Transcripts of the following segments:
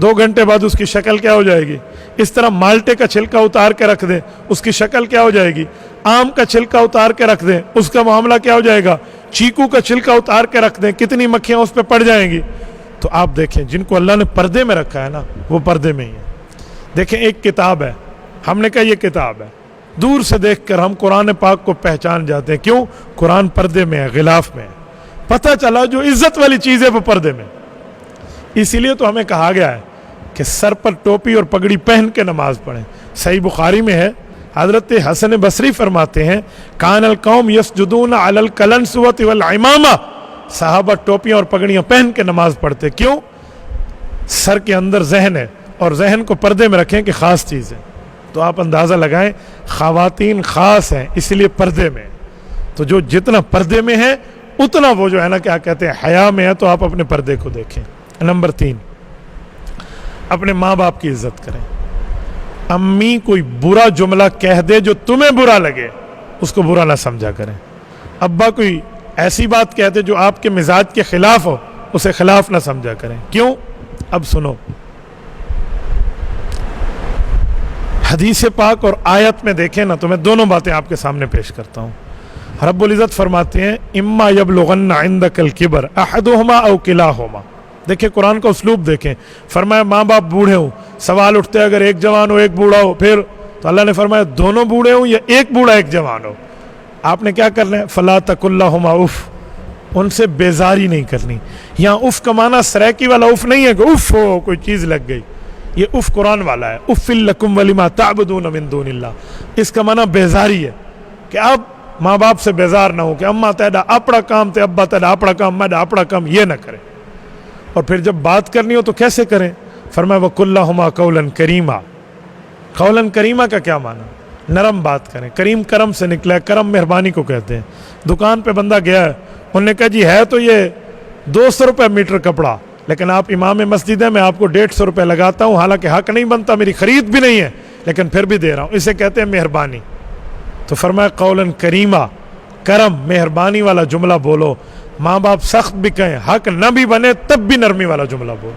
2 گھنٹے بعد اس کی شکل کیا ہو جائے گی. اس طرح مالٹے کا چھلکا اتار کے رکھ دیں, اس کی شکل کیا ہو جائے گی. آم کا چھلکا اتار کے رکھ دیں, اس کا معاملہ کیا ہو جائے گا. چیکو کا چھلکا اتار کے رکھ دیں, کتنی مکھیاں اس پہ پڑ جائیں گی. تو آپ دیکھیں جن کو اللہ نے پردے میں رکھا ہے نا, وہ پردے میں ہی ہے. دیکھیں ایک کتاب ہے, ہم نے کہا یہ کتاب ہے, دور سے دیکھ کر ہم قرآن پاک کو پہچان جاتے ہیں. کیوں؟ قرآن پردے میں ہے, غلاف میں ہے. پتہ چلا جو عزت والی چیز ہے وہ پردے میں. اسی لیے تو ہمیں کہا گیا ہے کہ سر پر ٹوپی اور پگڑی پہن کے نماز پڑھیں. صحیح بخاری میں ہے, حضرت حسن بصری فرماتے ہیں کان القوم یسجدون علی القلنسوۃ والعمامہ, صحابہ ٹوپیاں اور پگڑیاں پہن کے نماز پڑھتے. کیوں؟ سر کے اندر ذہن ہے, اور ذہن کو پردے میں رکھیں کہ خاص چیز ہے. تو آپ اندازہ لگائیں, خواتین خاص ہیں اس لیے پردے میں. تو جو جتنا پردے میں ہے اتنا وہ جو ہے نا کیا کہتے ہیں حیا میں ہے. تو آپ اپنے پردے کو دیکھیں. نمبر 3, اپنے ماں باپ کی عزت کریں. امی کوئی برا جملہ کہہ دے جو تمہیں برا لگے, اس کو برا نہ سمجھا کریں. ابا کوئی ایسی بات کہہ دے جو آپ کے مزاج کے خلاف ہو, اسے خلاف نہ سمجھا کریں. کیوں؟ اب سنو, حدیث پاک اور آیت میں دیکھیں نا, تو میں دونوں باتیں آپ کے سامنے پیش کرتا ہوں. رب العزت فرماتے ہیں اما یبلغن عندک الکبر احدہما او کلاہما. دیکھیں قرآن کا اسلوب دیکھیں, فرمایا ماں باپ بوڑھے ہوں, سوال اٹھتے اگر ایک جوان ہو ایک بوڑھا ہو پھر, تو اللہ نے فرمایا دونوں بوڑھے ہوں یا ایک بوڑھا ایک جوان ہو, آپ نے کیا کرنا ہے, فلا تقل لہما اف, ان سے بیزاری نہیں کرنی. یہاں اف کا معنی سریکی والا اف نہیں ہے کہ اف ہو کوئی چیز لگ گئی, یہ اف قرآن والا ہے. اف لکم ولما تعبدون من دون اللہ, اس کا معنی بیزاری ہے کہ اب ماں باپ سے بیزار نہ ہو کہ اماں تیڈا اپنا کام تے ابا تیڈا اپنا کام میڈا اپنا کام, یہ نہ کریں. اور پھر جب بات کرنی ہو تو کیسے کریں, فرمایا وَقُلْ لَهُمَا قَوْلًا كَرِيمًا. قولاً کریمہ کا کیا معنی؟ نرم بات کریں. کریم کرم سے نکلا ہے, کرم مہربانی کو کہتے ہیں. دکان پہ بندہ گیا ہے, انہوں نے کہا جی ہے تو یہ 200 روپے میٹر کپڑا, لیکن آپ امام مسجد ہیں, میں آپ کو 150 روپے لگاتا ہوں, حالانکہ حق نہیں بنتا, میری خرید بھی نہیں ہے, لیکن پھر بھی دے رہا ہوں. اسے کہتے ہیں مہربانی. تو فرمایا قولاً کریمہ, کرم مہربانی والا جملہ بولو. ماں باپ سخت بھی کہیں, حق نہ بھی بنے تب بھی نرمی والا جملہ بولو.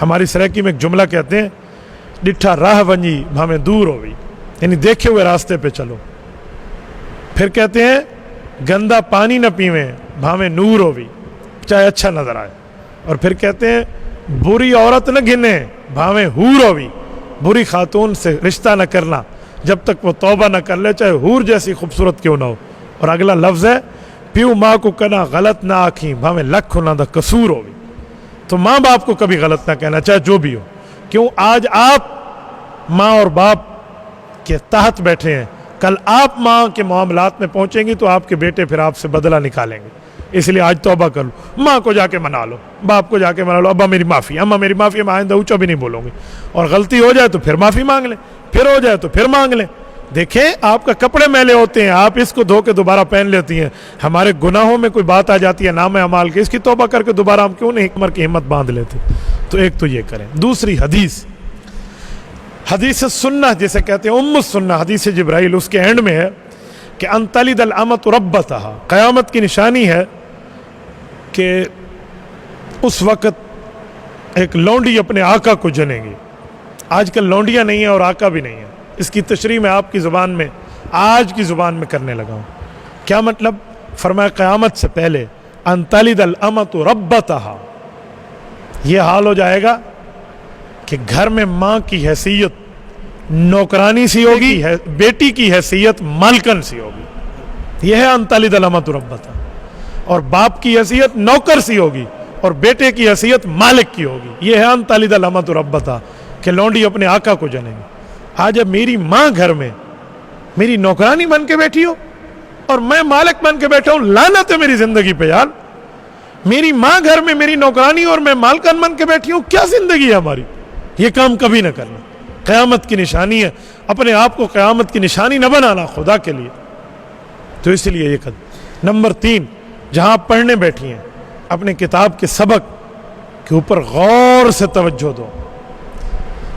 ہماری سرائکی میں ایک جملہ کہتے ہیں ڈٹھا راہ ونجی بھامیں دور ہوئی, یعنی دیکھے ہوئے راستے پہ چلو. پھر کہتے ہیں گندا پانی نہ پیویں بھامیں نور ہوئی, چاہے اچھا نظر آئے. اور پھر کہتے ہیں بری عورت نہ گھنے بھامیں حور ہوئی, بری خاتون سے رشتہ نہ کرنا جب تک وہ توبہ نہ کر لے, چاہے حور جیسی خوبصورت کیوں نہ ہو. اور اگلا لفظ ہے پیو ماں کو کنا غلط نہ آکھیں بھامیں لکھ ہونا دا قصور ہوئی. تو ماں باپ کو کبھی غلط نہ کہنا, چاہے جو بھی ہو. کیوں؟ آج آپ ماں اور باپ کے تحت بیٹھے ہیں, کل آپ ماں کے معاملات میں پہنچیں گی تو آپ کے بیٹے پھر آپ سے بدلہ نکالیں گے. اس لیے آج توبہ کر لو, ماں کو جا کے منا لو, باپ کو جا کے منا لو, ابا میری معافی, اماں میری معافی, میں آئندہ اونچا بھی نہیں بولوں گی. اور غلطی ہو جائے تو پھر معافی مانگ لیں, پھر ہو جائے تو پھر مانگ لیں. دیکھیں آپ کا کپڑے میلے ہوتے ہیں, آپ اس کو دھو کے دوبارہ پہن لیتی ہیں. ہمارے گناہوں میں کوئی بات آ جاتی ہے نام اعمال کی, اس کی توبہ کر کے دوبارہ ہم کیوں نہیں عمر کی ہمت باندھ لیتے. تو ایک تو یہ کریں. دوسری حدیث سنہ جسے کہتے ہیں ام السنہ, حدیث جبرائیل, اس کے اینڈ میں ہے کہ ان تلد الامۃ ربتہا, قیامت کی نشانی ہے کہ اس وقت ایک لونڈی اپنے آقا کو جنے گی. آج کل لونڈیاں نہیں ہیں اور آقا بھی نہیں ہے. اس کی تشریح میں آپ کی زبان میں, آج کی زبان میں کرنے لگا ہوں. کیا مطلب؟ فرمایا قیامت سے پہلے ان تلد الامۃ ربتہا, یہ حال ہو جائے گا کہ گھر میں ماں کی حیثیت نوکرانی سی ہوگی, بیٹی کی حیثیت مالکن سی ہوگی. یہ ہے ان تلد الامۃ ربتہا. اور باپ کی حیثیت نوکر سی ہوگی اور بیٹے کی حیثیت مالک کی ہوگی. یہ ہے ان تلد الامۃ ربتہا, کہ لونڈی اپنے آقا کو جنے گی. آج اب میری ماں گھر میں میری نوکرانی بن کے بیٹھی ہو اور میں مالک بن کے بیٹھا ہوں, لعنت ہے میری زندگی پہ یار. میری ماں گھر میں میری نوکرانی اور میں مالکن بن کے بیٹھی ہوں, کیا زندگی ہے ہماری. یہ کام کبھی نہ کرنا, قیامت کی نشانی ہے. اپنے آپ کو قیامت کی نشانی نہ بنانا خدا کے لیے. تو اس لیے یہ قدم. نمبر 3, جہاں آپ پڑھنے بیٹھی ہیں اپنے کتاب کے سبق کے اوپر غور سے توجہ دو.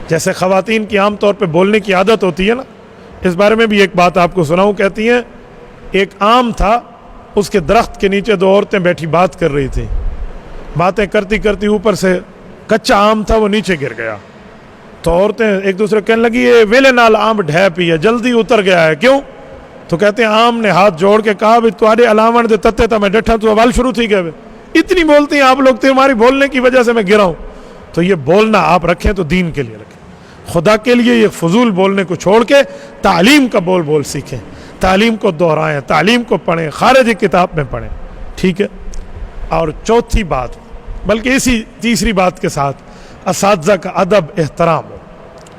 جیسے خواتین کی عام طور پہ بولنے کی عادت ہوتی ہے نا, اس بارے میں بھی ایک بات آپ کو سناؤں. کہتی ہیں ایک آم تھا, اس کے درخت کے نیچے 2 عورتیں بیٹھی بات کر رہی تھیں. باتیں کرتی کرتی اوپر سے کچا آم تھا وہ نیچے گر گیا، تو عورتیں ایک دوسرے کہنے لگی یہ ویلے نال آم ڈھہ پی ہے، جلدی اتر گیا ہے، کیوں؟ تو کہتے ہیں آم نے ہاتھ جوڑ کے کہا بھی تمہارے علاوہ دے تتے تا میں ڈٹھا تو اول شروع تھی گئے، اتنی بولتی ہیں آپ لوگ، تمہاری بولنے کی وجہ سے میں گرا ہوں۔ تو یہ بولنا آپ رکھیں تو دین کے لیے رکھیں، خدا کے لیے یہ فضول بولنے کو چھوڑ کے تعلیم کا بول سیکھیں، تعلیم کو دہرائیں، تعلیم کو پڑھیں، خارجی کتاب میں پڑھیں، ٹھیک ہے؟ اور چوتھی بات، بلکہ اسی تیسری بات کے ساتھ اساتذہ کا ادب احترام ہو۔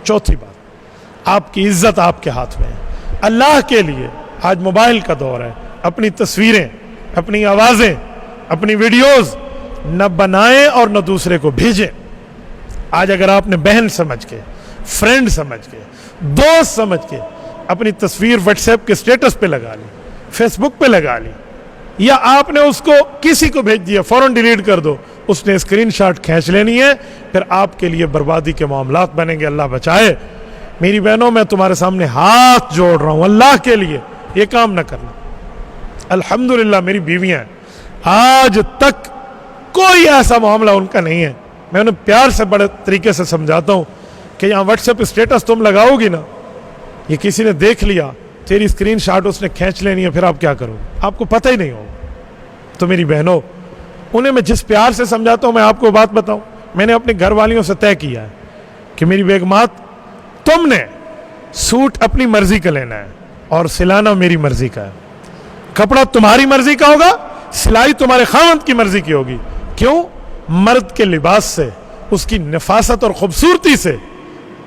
چوتھی بات، آپ کی عزت آپ کے ہاتھ میں ہے۔ اللہ کے لیے آج موبائل کا دور ہے، اپنی تصویریں، اپنی آوازیں، اپنی ویڈیوز نہ بنائیں اور نہ دوسرے کو بھیجیں۔ آج اگر آپ نے بہن سمجھ کے، فرینڈ سمجھ کے، دوست سمجھ کے اپنی تصویر واٹس ایپ کے سٹیٹس پہ لگا لی، فیس بک پہ لگا لی، یا آپ نے اس کو کسی کو بھیج دیا، فوراً ڈیلیٹ کر دو، اس نے اسکرین شاٹ کھینچ لینی ہے، پھر آپ کے لیے بربادی کے معاملات بنیں گے، اللہ بچائے۔ میری بہنوں، میں تمہارے سامنے ہاتھ جوڑ رہا ہوں، اللہ کے لیے یہ کام نہ کرنا۔ الحمدللہ میری بیویاں ہیں، آج تک کوئی ایسا معاملہ ان کا نہیں ہے، میں انہیں پیار سے بڑے طریقے سے سمجھاتا ہوں کہ یہاں واٹس ایپ اسٹیٹس تم لگاؤ گی نا، یہ کسی نے دیکھ لیا، تیری اسکرین شاٹ اس نے کھینچ لینی ہے، پھر آپ کیا کرو گے؟ آپ کو پتہ ہی نہیں ہوگا۔ تو میری بہنوں، انہیں میں جس پیار سے سمجھاتا ہوں، میں آپ کو بات بتاؤں، میں نے اپنے گھر والیوں سے طے کیا ہے کہ میری بیگمات، تم نے سوٹ اپنی مرضی کا لینا ہے اور سلانا میری مرضی کا ہے، کپڑا تمہاری مرضی کا ہوگا، سلائی تمہارے خاوند کی مرضی کی ہوگی۔ کیوں؟ مرد کے لباس سے، اس کی نفاست اور خوبصورتی سے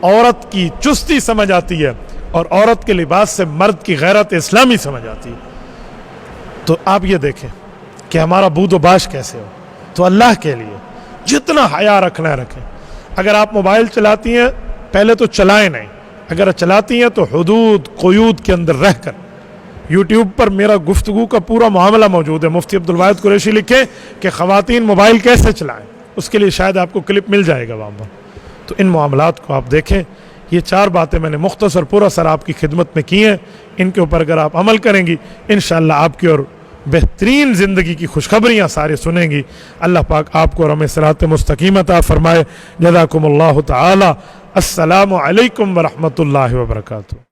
عورت کی چستی سمجھ آتی ہے، اور عورت کے لباس سے مرد کی غیرت اسلامی سمجھ آتی ہے۔ تو آپ یہ دیکھیں کہ ہمارا بود و باش کیسے ہو۔ تو اللہ کے لیے جتنا حیا رکھنا ہے رکھیں۔ اگر آپ موبائل چلاتی ہیں، پہلے تو چلائیں نہیں، اگر چلاتی ہیں تو حدود قیود کے اندر رہ کر۔ یوٹیوب پر میرا گفتگو کا پورا معاملہ موجود ہے، مفتی عبدالواحد قریشی لکھیں کہ خواتین موبائل کیسے چلائیں، اس کے لیے شاید آپ کو کلپ مل جائے گا وہاں پر۔ تو ان معاملات کو آپ دیکھیں۔ یہ 4 باتیں میں نے مختصر پورا سر آپ کی خدمت میں کی ہیں، ان کے اوپر اگر آپ عمل کریں گی، انشاءاللہ آپ کی اور بہترین زندگی کی خوشخبریاں سارے سنیں گی۔ اللہ پاک آپ کو اور ہمیں صراط مستقیم عطا فرمائے۔ جزاکم اللہ تعالی۔ السلام علیکم ورحمۃ اللہ وبرکاتہ۔